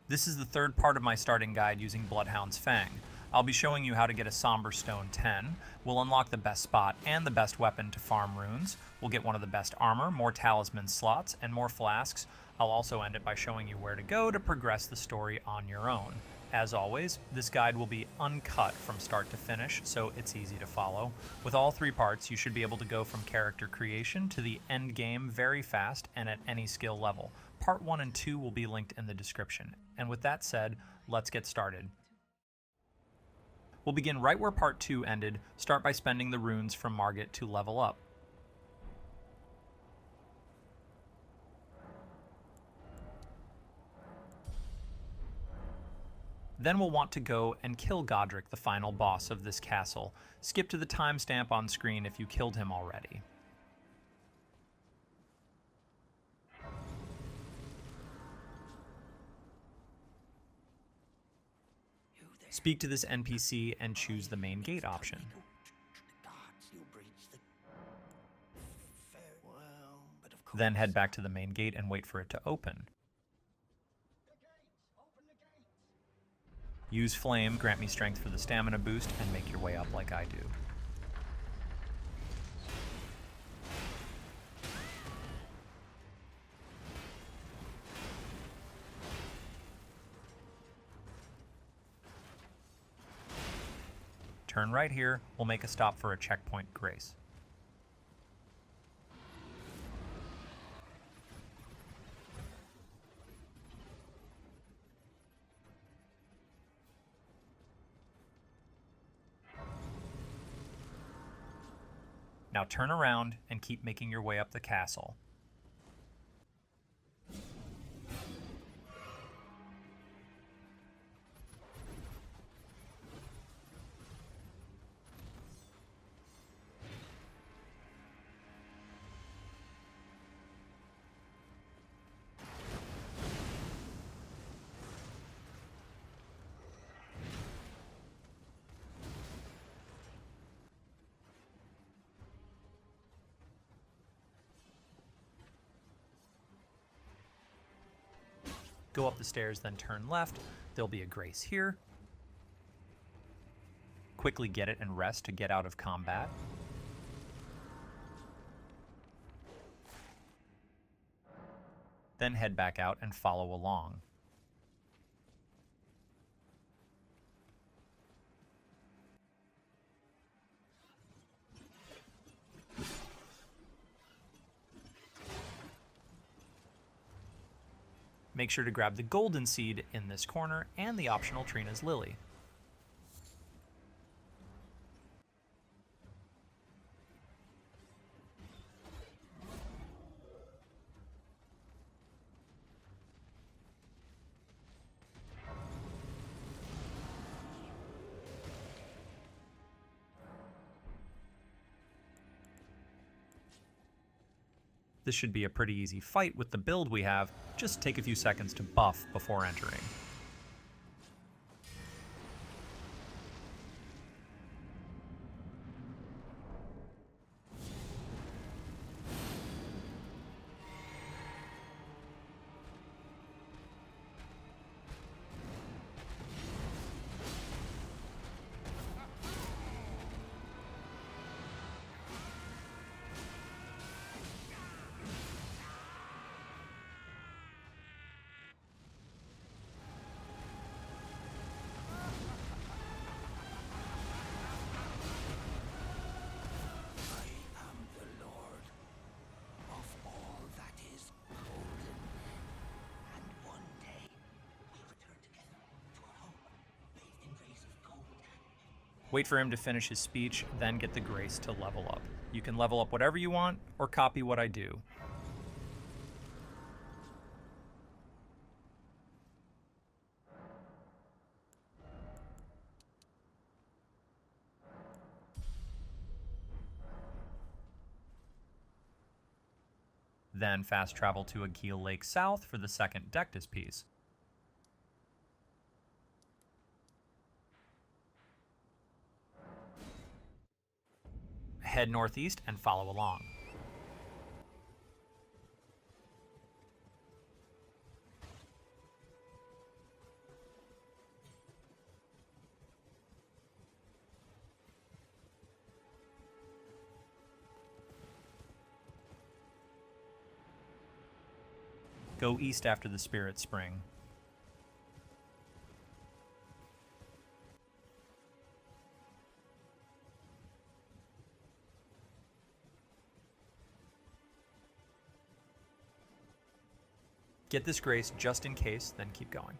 This is the third part of my starting guide using Bloodhound Fang. I'll be showing you how to get a Somber Stone 10. We'll unlock the best spot and the best weapon to farm runes. We'll get one of the best armor, more Talisman slots, and more flasks. I'll also end it by showing you where to go to progress the story on your own. As always, this guide will be uncut from start to finish, so it's easy to follow. With all three parts, you should be able to go from character creation to the end game very fast and at any skill level. Part 1 and 2 will be linked in the description. And with that said, let's get started. We'll begin right where Part 2 ended. Start by spending the runes from Margit to level up. Then we'll want to go and kill Godrick, the final boss of this castle. Skip to the timestamp on screen if you killed him already. Speak to this NPC and choose the main gate option. Then head back to the main gate and wait for it to open. Use Flame, grant me strength for the stamina boost, and make your way up like I do. Turn right here, we'll make a stop for a checkpoint grace. Now turn around and keep making your way up the castle. Go up the stairs, then turn left. There'll be a grace here. Quickly get it and rest to get out of combat. Then head back out and follow along. Make sure to grab the golden seed in this corner and the optional Trina's Lily. This should be a pretty easy fight with the build we have. Just take a few seconds to buff before entering. Wait for him to finish his speech, then get the grace to level up. You can level up whatever you want, or copy what I do. Then fast travel to Agil Lake South for the second Dectus piece. Head northeast and follow along. Go east after the Spirit Spring. Get this grace just in case, then keep going.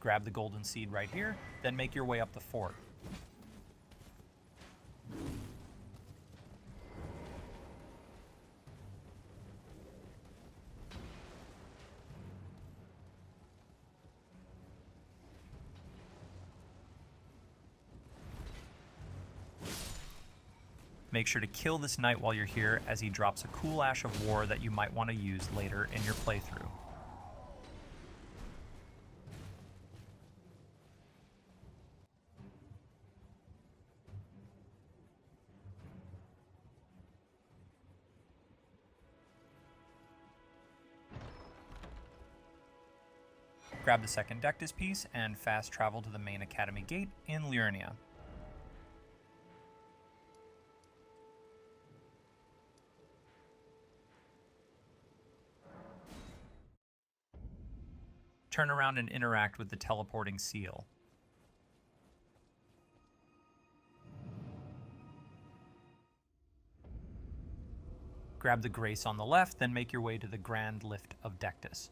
Grab the golden seed right here, then make your way up the fort. Make sure to kill this knight while you're here, as he drops a cool Ash of War that you might want to use later in your playthrough. Grab the second Dectus piece and fast travel to the main academy gate in Liurnia. Turn around and interact with the teleporting seal. Grab the grace on the left, then make your way to the Grand Lift of Dectus.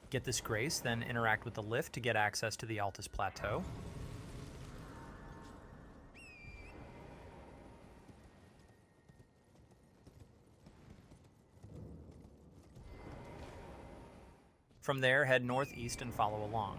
Get this grace, then interact with the lift to get access to the Altus Plateau. From there, head northeast and follow along.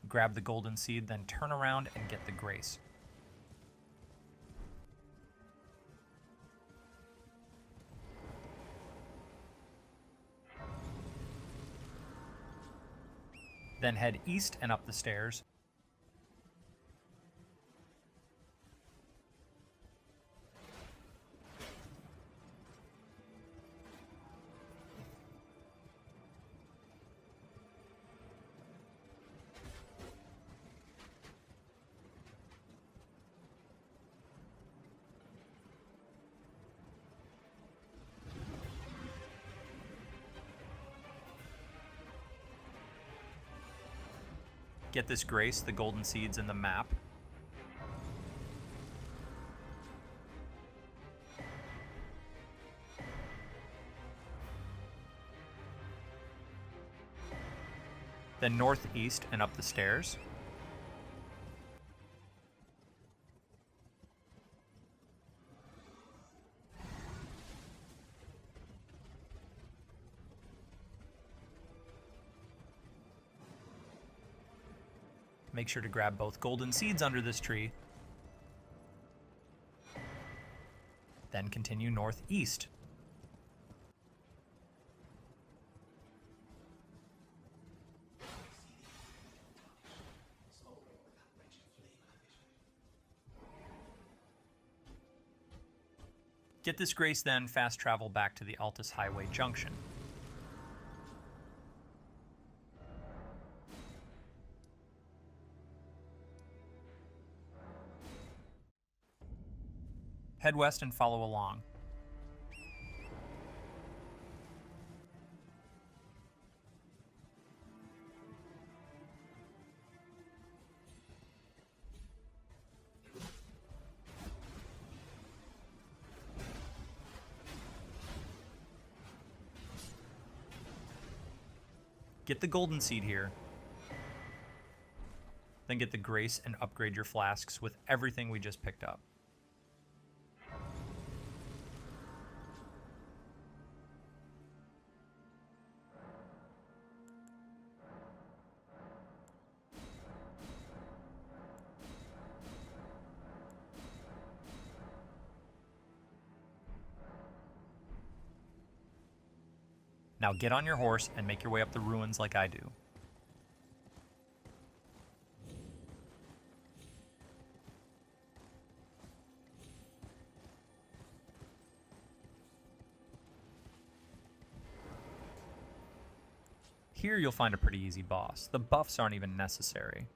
Grab the golden seed, then turn around and get the grace. Then head east and up the stairs. Get this grace, the golden seeds in the map. Then northeast and up the stairs. Make sure to grab both golden seeds under this tree. Then continue northeast. Get this grace, then fast travel back to the Altus Highway Junction. Head west and follow along. Get the golden seed here. Then get the grace and upgrade your flasks with everything we just picked up. Now get on your horse and make your way up the ruins like I do. Here you'll find a pretty easy boss. The buffs aren't even necessary.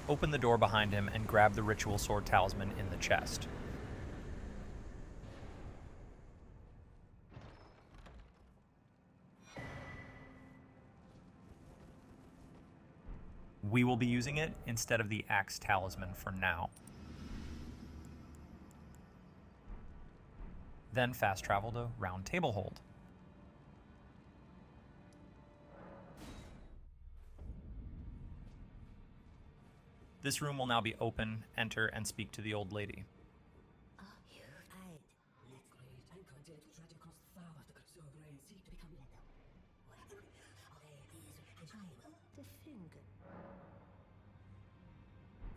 Open the door behind him and grab the ritual sword talisman in the chest. We will be using it instead of the axe talisman for now. Then fast travel to Roundtable Hold. This room will now be open. Enter and speak to the old lady.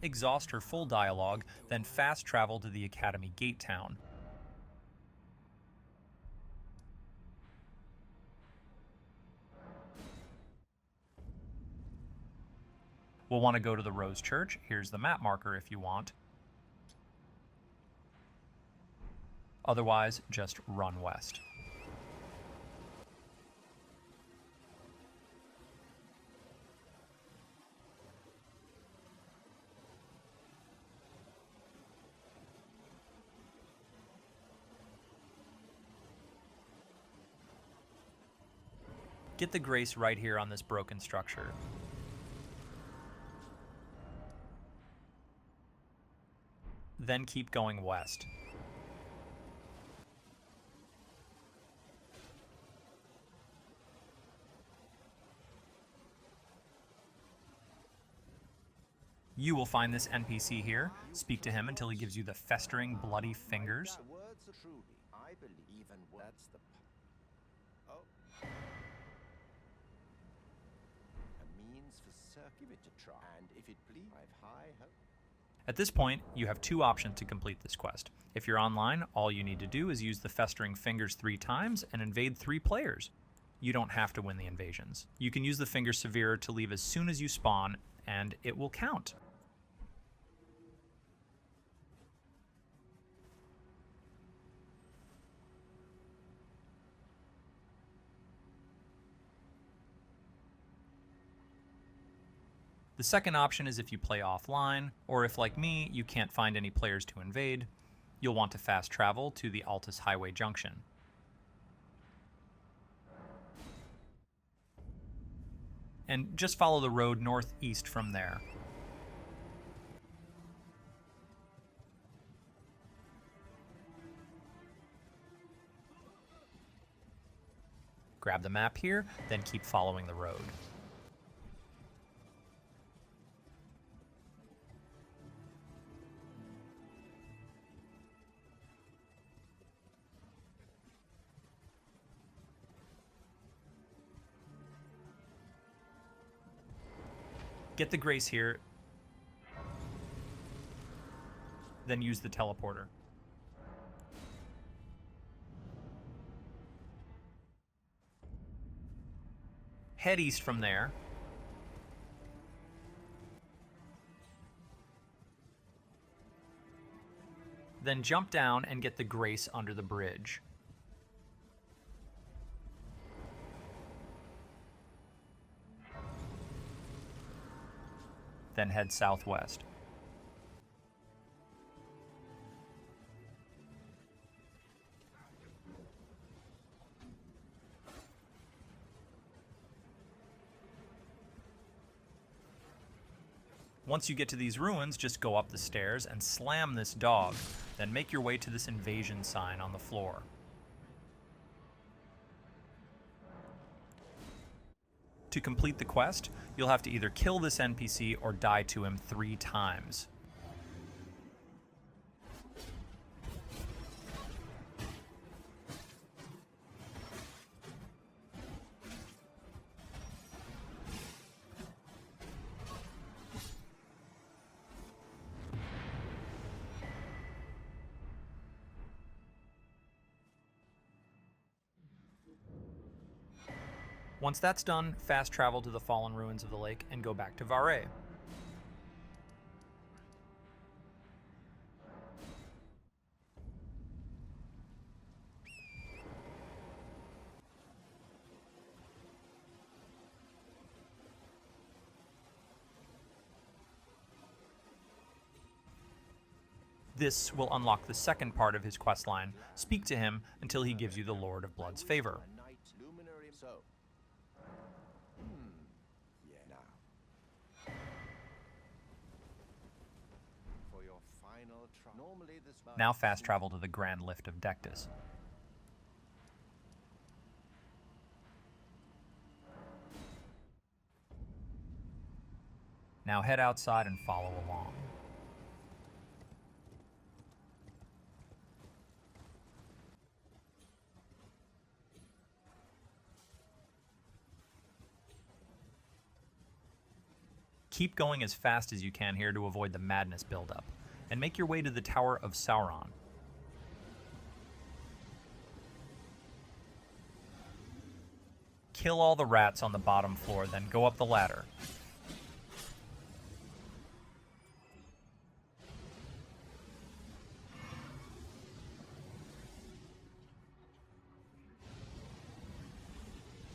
Exhaust her full dialogue, then fast travel to the Academy Gate Town. We'll want to go to the Rose Church. Here's the map marker if you want. Otherwise, just run west. Get the grace right here on this broken structure. Then keep going west. You will find this NPC here. Speak to him until he gives you the festering bloody fingers. I believe even that's the a means for give it a try, and if it please, I've high hope. At this point, you have two options to complete this quest. If you're online, all you need to do is use the Festering Fingers 3 times and invade 3 players. You don't have to win the invasions. You can use the Finger Severe to leave as soon as you spawn, and it will count. The second option is if you play offline, or if, like me, you can't find any players to invade, you'll want to fast travel to the Altus Highway Junction. And just follow the road northeast from there. Grab the map here, then keep following the road. Get the grace here, then use the teleporter. Head east from there. Then jump down and get the Grace under the bridge. Then head southwest. Once you get to these ruins, just go up the stairs and slam this dog, then make your way to this invasion sign on the floor. To complete the quest, you'll have to either kill this NPC or die to him 3 times. Once that's done, fast travel to the fallen ruins of the lake and go back to Varré. This will unlock the second part of his questline. Speak to him until he gives you the Lord of Blood's favor. Now fast travel to the Grand Lift of Dectus. Now head outside and follow along. Keep going as fast as you can here to avoid the madness buildup, and make your way to the Tower of Sauron. Kill all the rats on the bottom floor, then go up the ladder.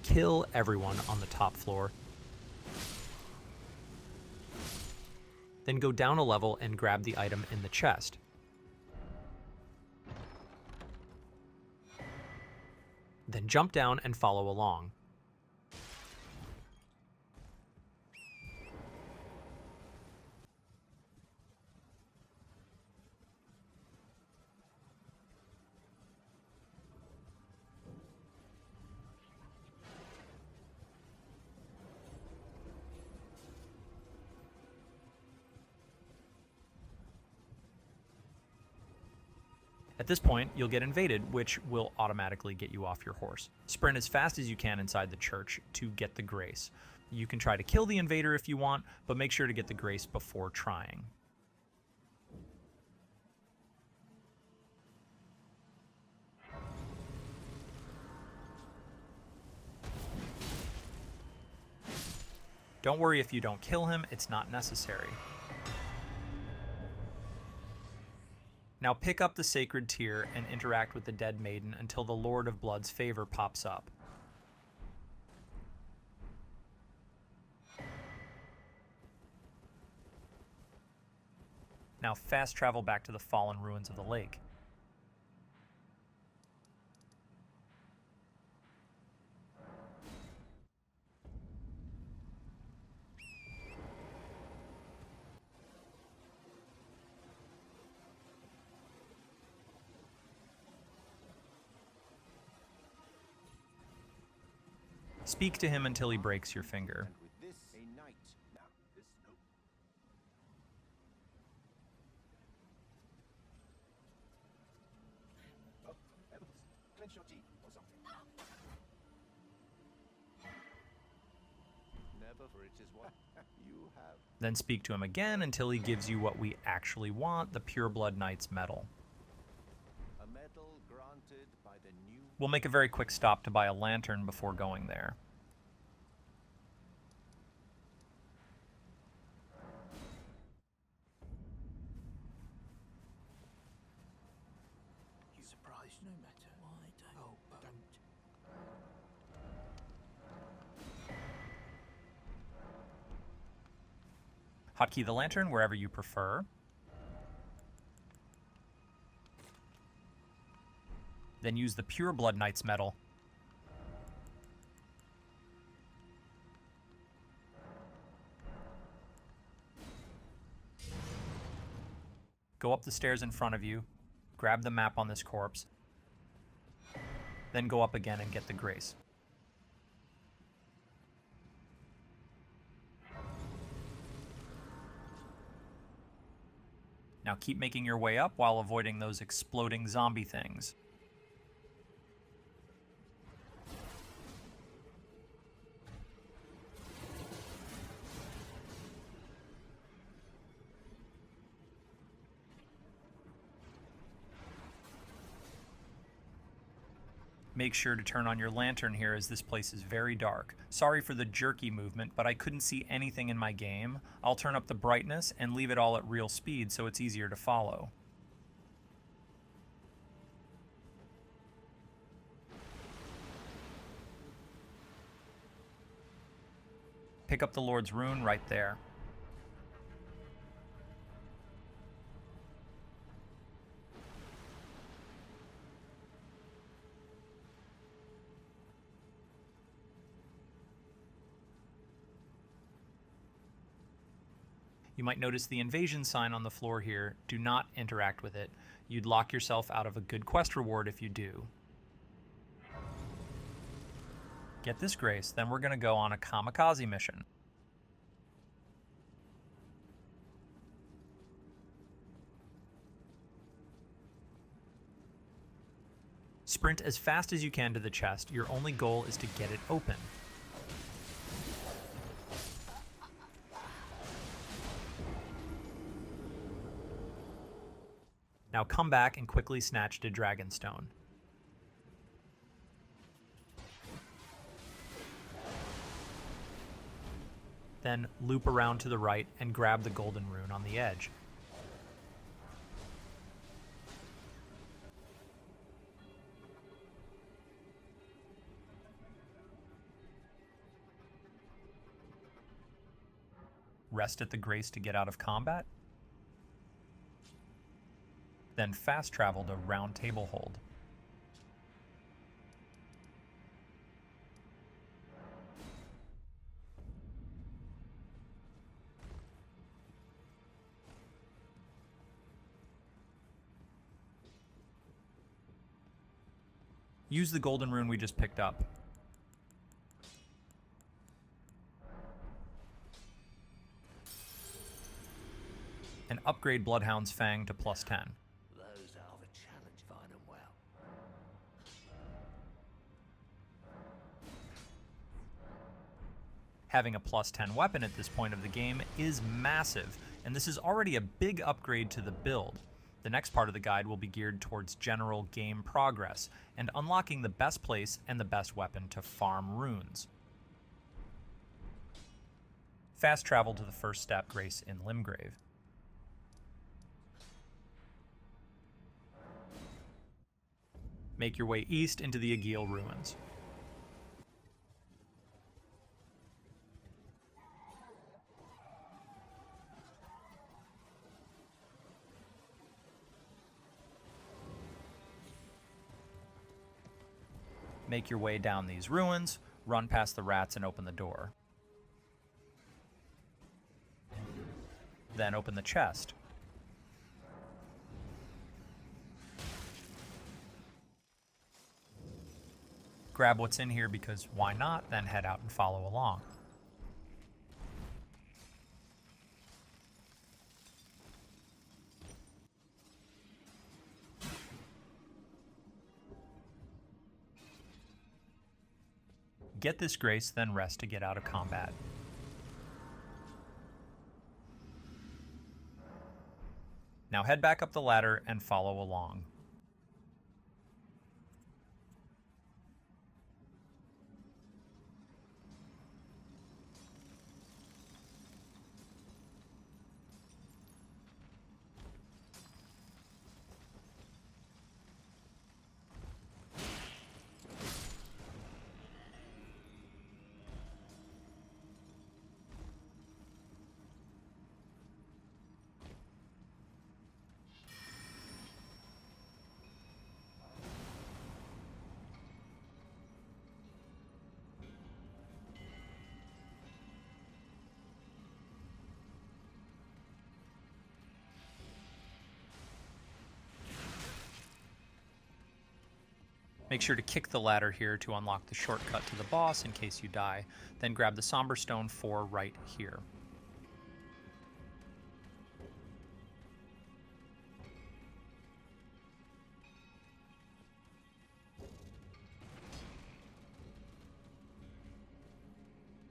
Kill everyone on the top floor. Then go down a level and grab the item in the chest. Then jump down and follow along. At this point, you'll get invaded, which will automatically get you off your horse. Sprint as fast as you can inside the church to get the Grace. You can try to kill the invader if you want, but make sure to get the Grace before trying. Don't worry if you don't kill him, it's not necessary. Now pick up the Sacred Tear and interact with the Dead Maiden until the Lord of Blood's favor pops up. Now fast travel back to the fallen ruins of the lake. Speak to him until he breaks your finger. Then speak to him again until he gives you what we actually want, the Pureblood Knight's medal. We'll make a very quick stop to buy a lantern before going there. Hotkey the lantern wherever you prefer. Then use the Pureblood Knight's Medal. Go up the stairs in front of you, grab the map on this corpse, then go up again and get the Grace. Now keep making your way up while avoiding those exploding zombie things. Make sure to turn on your lantern here as this place is very dark. Sorry for the jerky movement, but I couldn't see anything in my game. I'll turn up the brightness and leave it all at real speed so it's easier to follow. Pick up the Lord's Rune right there. You might notice the invasion sign on the floor here. Do not interact with it. You'd lock yourself out of a good quest reward if you do. Get this Grace, then we're going to go on a kamikaze mission. Sprint as fast as you can to the chest. Your only goal is to get it open. Now come back and quickly snatch to Dragonstone. Then loop around to the right and grab the golden rune on the edge. Rest at the Grace to get out of combat. Then fast travel to Roundtable hold. Use the golden rune we just picked up. And upgrade Bloodhound's Fang to +10. Having a +10 weapon at this point of the game is massive, and this is already a big upgrade to the build. The next part of the guide will be geared towards general game progress, and unlocking the best place and the best weapon to farm runes. Fast travel to the first step, Grace in Limgrave. Make your way east into the Agheel ruins. Make your way down these ruins, run past the rats and open the door. Then open the chest. Grab what's in here because why not, then head out and follow along. Get this Grace, then rest to get out of combat. Now head back up the ladder and follow along. Make sure to kick the ladder here to unlock the shortcut to the boss in case you die. Then grab the Somber Stone 4 right here.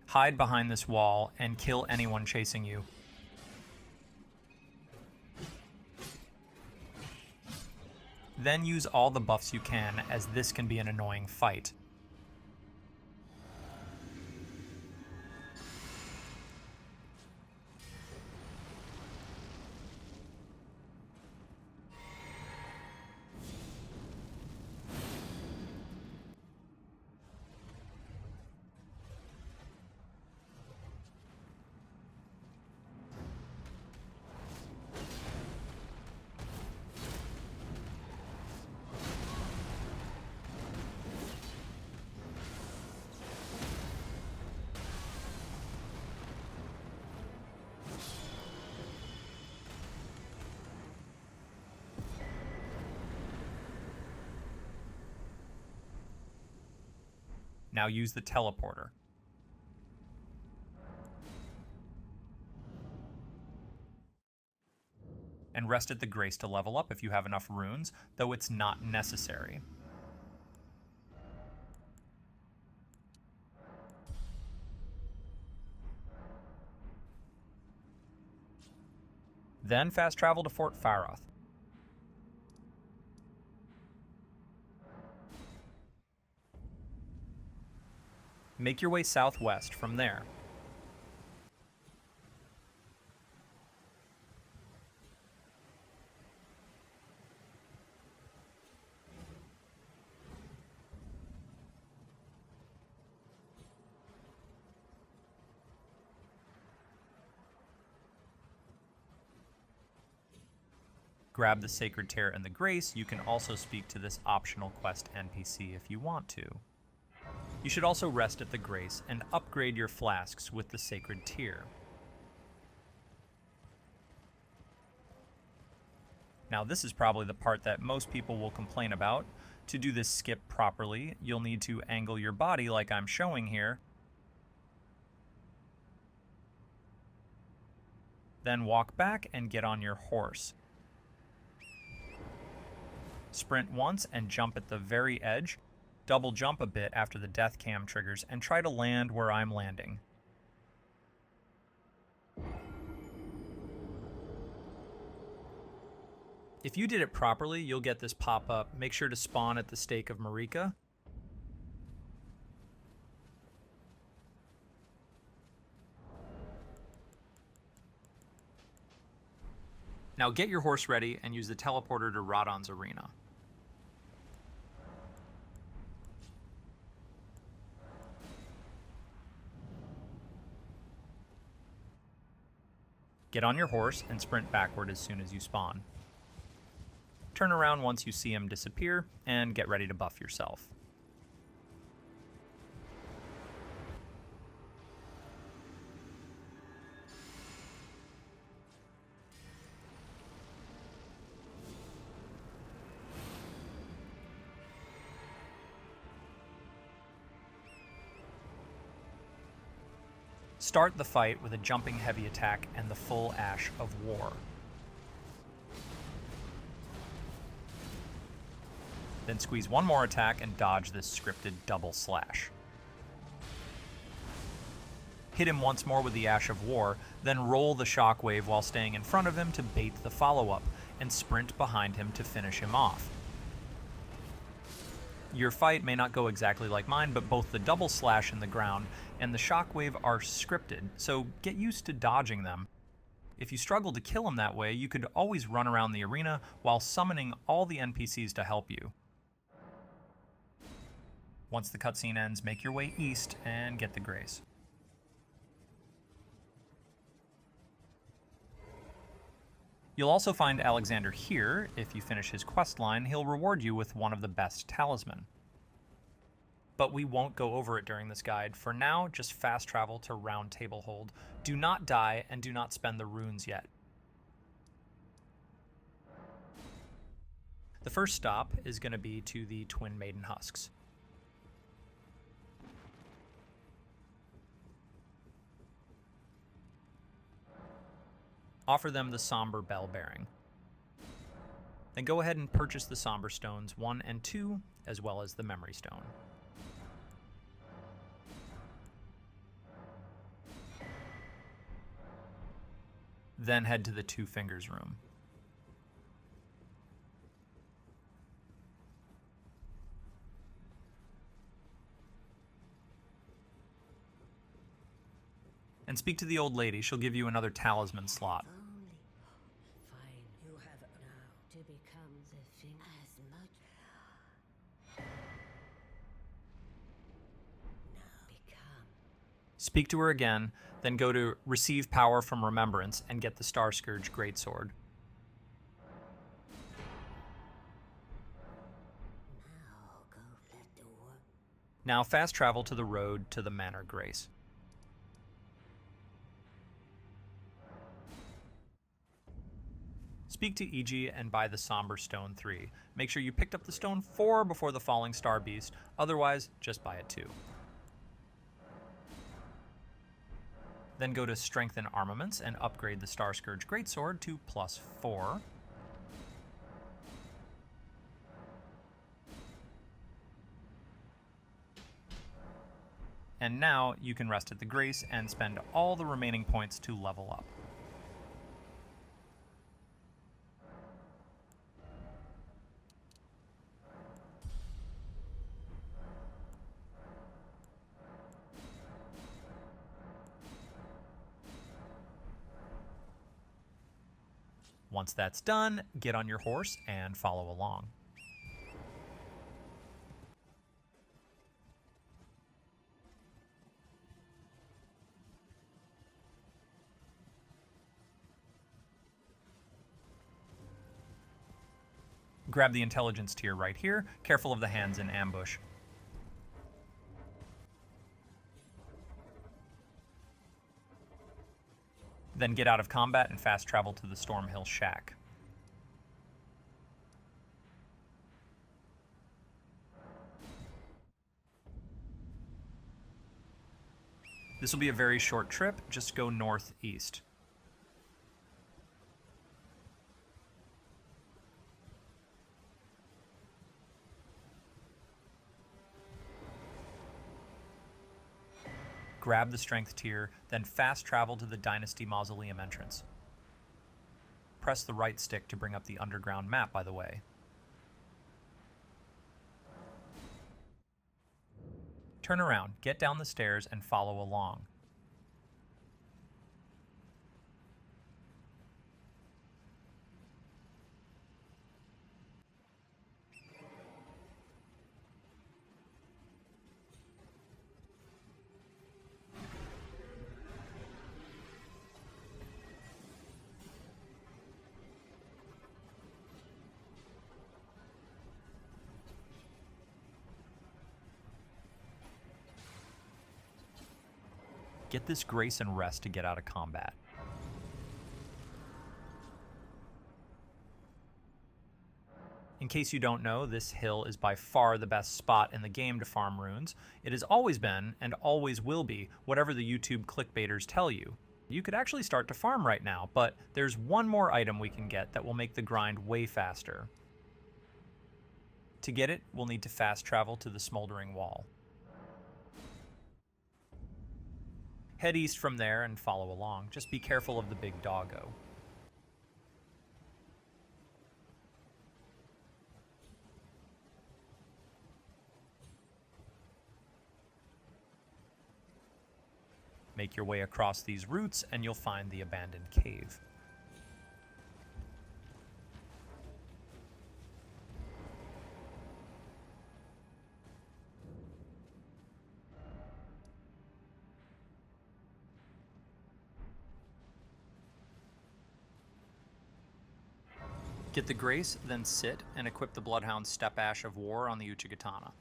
Hide behind this wall and kill anyone chasing you. Then use all the buffs you can, as this can be an annoying fight. Now use the teleporter. And rest at the Grace to level up if you have enough runes, though it's not necessary. Then fast travel to Fort Faroth. Make your way southwest from there. Grab the Sacred Tear and the Grace. You can also speak to this optional quest NPC if you want to. You should also rest at the Grace and upgrade your flasks with the Sacred Tear. Now this is probably the part that most people will complain about. To do this skip properly, you'll need to angle your body like I'm showing here, then walk back and get on your horse. Sprint once and jump at the very edge. Double jump a bit after the death cam triggers and try to land where I'm landing. If you did it properly, you'll get this pop-up. Make sure to spawn at the Stake of Marika. Now get your horse ready and use the teleporter to Radahn's arena. Get on your horse and sprint backward as soon as you spawn. Turn around once you see him disappear, and get ready to buff yourself. Start the fight with a jumping heavy attack and the full Ash of War. Then squeeze one more attack and dodge this scripted double slash. Hit him once more with the Ash of War, then roll the shockwave while staying in front of him to bait the follow-up, and sprint behind him to finish him off. Your fight may not go exactly like mine, but both the double slash in the ground and the shockwave are scripted, so get used to dodging them. If you struggle to kill him that way, you could always run around the arena while summoning all the NPCs to help you. Once the cutscene ends, make your way east and get the Grace. You'll also find Alexander here. If you finish his questline, he'll reward you with one of the best Talisman. But we won't go over it during this guide. For now, just fast travel to Roundtable Hold. Do not die and do not spend the runes yet. The first stop is going to be to the Twin Maiden Husks. Offer them the Somber Bell Bearing. Then go ahead and purchase the Somber Stones 1 and 2, as well as the Memory Stone. Then head to the Two Fingers room. And speak to the old lady. She'll give you another talisman slot. Fine, you have now to become the thing as much. Now become. Speak to her again, then go to Receive Power from Remembrance and get the Starscourge Greatsword. Now go let the work. Now fast travel to the road to the Manor Grace. Speak to Iji and buy the Somber Stone 3. Make sure you picked up the Stone 4 before the Falling Star Beast, otherwise just buy it 2. Then go to Strengthen Armaments and upgrade the Starscourge Greatsword to +4. And now you can rest at the Grace and spend all the remaining points to level up. Once that's done, get on your horse and follow along. Grab the intelligence tier right here, careful of the hands in ambush. Then get out of combat and fast travel to the Stormhill Shack. This will be a very short trip, just go northeast. Grab the Strength tier, then fast travel to the Dynasty Mausoleum entrance. Press the right stick to bring up the underground map, by the way. Turn around, get down the stairs, and follow along. Get this grace and rest to get out of combat. In case you don't know, this hill is by far the best spot in the game to farm runes. It has always been, and always will be, whatever the YouTube clickbaiters tell you. You could actually start to farm right now, but there's one more item we can get that will make the grind way faster. To get it, we'll need to fast travel to the Smoldering Wall. Head east from there and follow along. Just be careful of the big doggo. Make your way across these routes and you'll find the abandoned cave. Get the Grace, then sit and equip the Bloodhound Step Ash of War on the Uchigatana.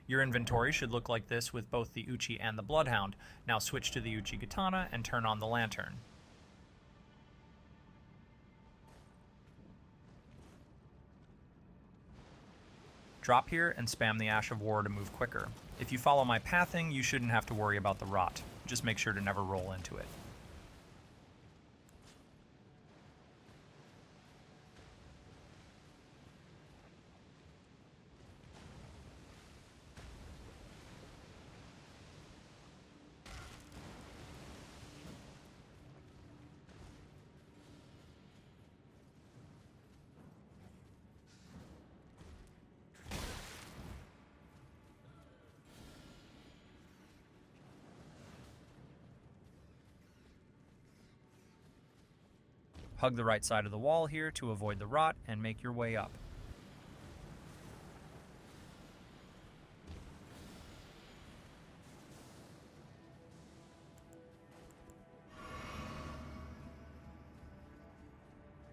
Your inventory should look like this with both the Uchi and the Bloodhound. Now switch to the Uchi Katana and turn on the lantern. Drop here and spam the Ash of War to move quicker. If you follow my pathing, you shouldn't have to worry about the rot. Just make sure to never roll into it. Hug the right side of the wall here to avoid the rot and make your way up.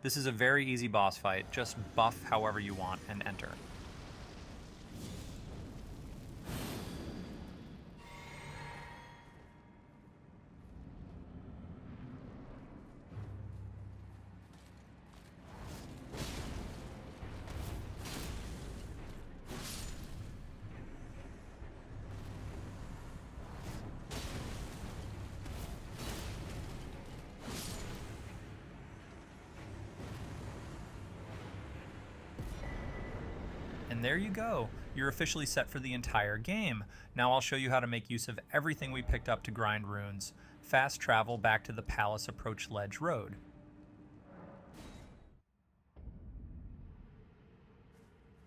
This is a very easy boss fight, just buff however you want and enter. And there you go. You're officially set for the entire game. Now I'll show you how to make use of everything we picked up to grind runes. Fast travel back to the Palace Approach Ledge Road.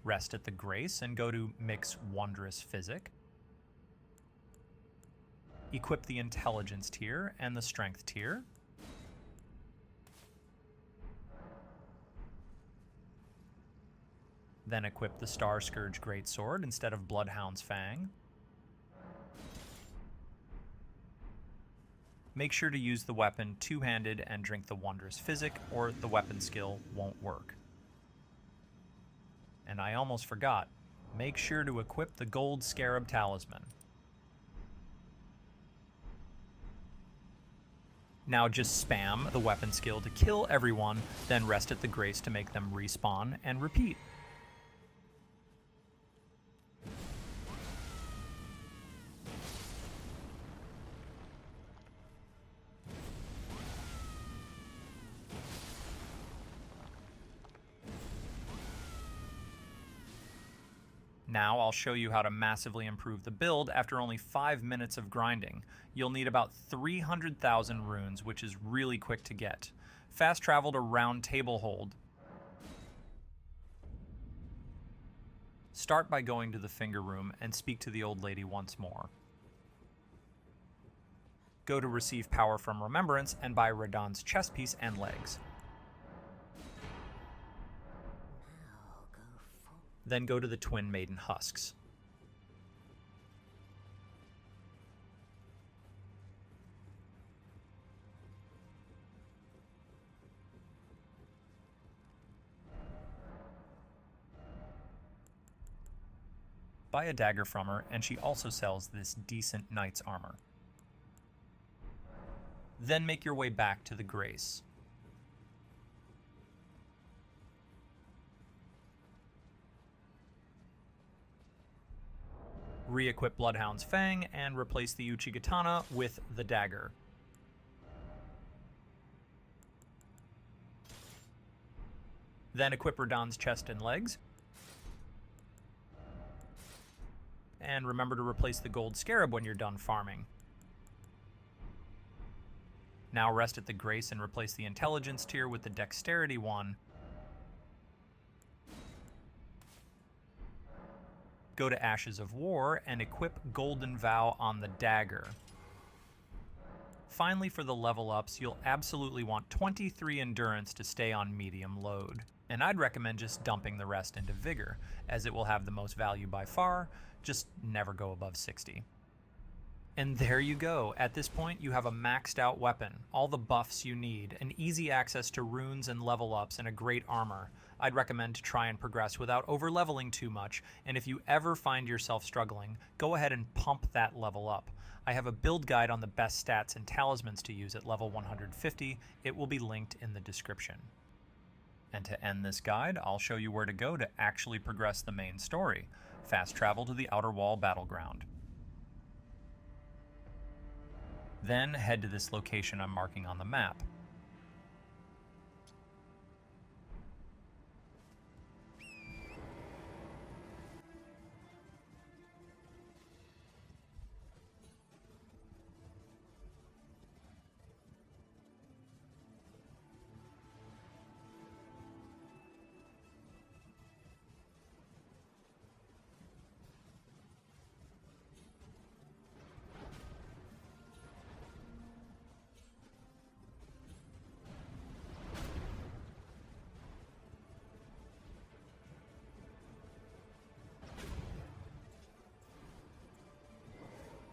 Rest at the Grace and go to Mix Wondrous Physic. Equip the Intelligence tier and the Strength tier. Then equip the Starscourge Greatsword instead of Bloodhound Fang. Make sure to use the weapon two-handed and drink the Wondrous Physic, or the weapon skill won't work. And I almost forgot, make sure to equip the gold Scarab Talisman. Now just spam the weapon skill to kill everyone, then rest at the Grace to make them respawn, and repeat. Now I'll show you how to massively improve the build after only 5 minutes of grinding. You'll need about 300,000 runes, which is really quick to get. Fast travel to Roundtable Hold. Start by going to the Finger Room and speak to the old lady once more. Go to Receive Power from Remembrance and buy Radahn's chest piece and legs. Then go to the Twin Maiden Husks. Buy a dagger from her, and she also sells this decent knight's armor. Then make your way back to the Grace. Re-equip Bloodhound's Fang and replace the Uchi Katana with the dagger. Then equip Radahn's chest and legs. And remember to replace the gold Scarab when you're done farming. Now rest at the Grace and replace the Intelligence tier with the Dexterity one. Go to Ashes of War and equip Golden Vow on the dagger. Finally, for the level ups, you'll absolutely want 23 endurance to stay on medium load. And I'd recommend just dumping the rest into Vigor, as it will have the most value by far, just never go above 60. And there you go. At this point, you have a maxed out weapon, all the buffs you need, and easy access to runes and level ups, and a great armor. I'd recommend to try and progress without over-leveling too much, and if you ever find yourself struggling, go ahead and pump that level up. I have a build guide on the best stats and talismans to use at level 150. It will be linked in the description. And to end this guide, I'll show you where to go to actually progress the main story. Fast travel to the Outer Wall battleground. Then head to this location I'm marking on the map.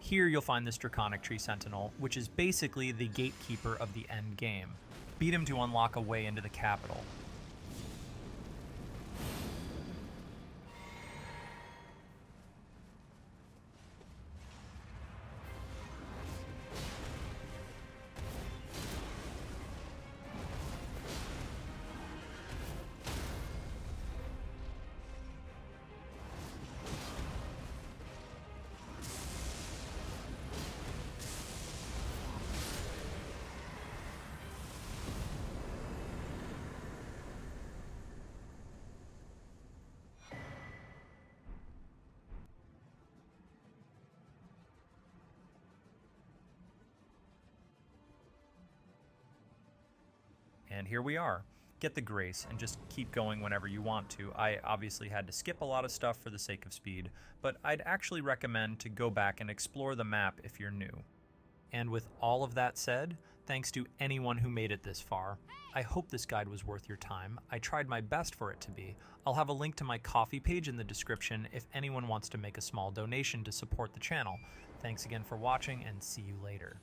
Here you'll find this Draconic Tree Sentinel, which is basically the gatekeeper of the end game. Beat him to unlock a way into the capital. And here we are. Get the grace and just keep going whenever you want to. I obviously had to skip a lot of stuff for the sake of speed, but I'd actually recommend to go back and explore the map if you're new. And with all of that said, thanks to anyone who made it this far. I hope this guide was worth your time. I tried my best for it to be. I'll have a link to my Ko-fi page in the description if anyone wants to make a small donation to support the channel. Thanks again for watching, and see you later.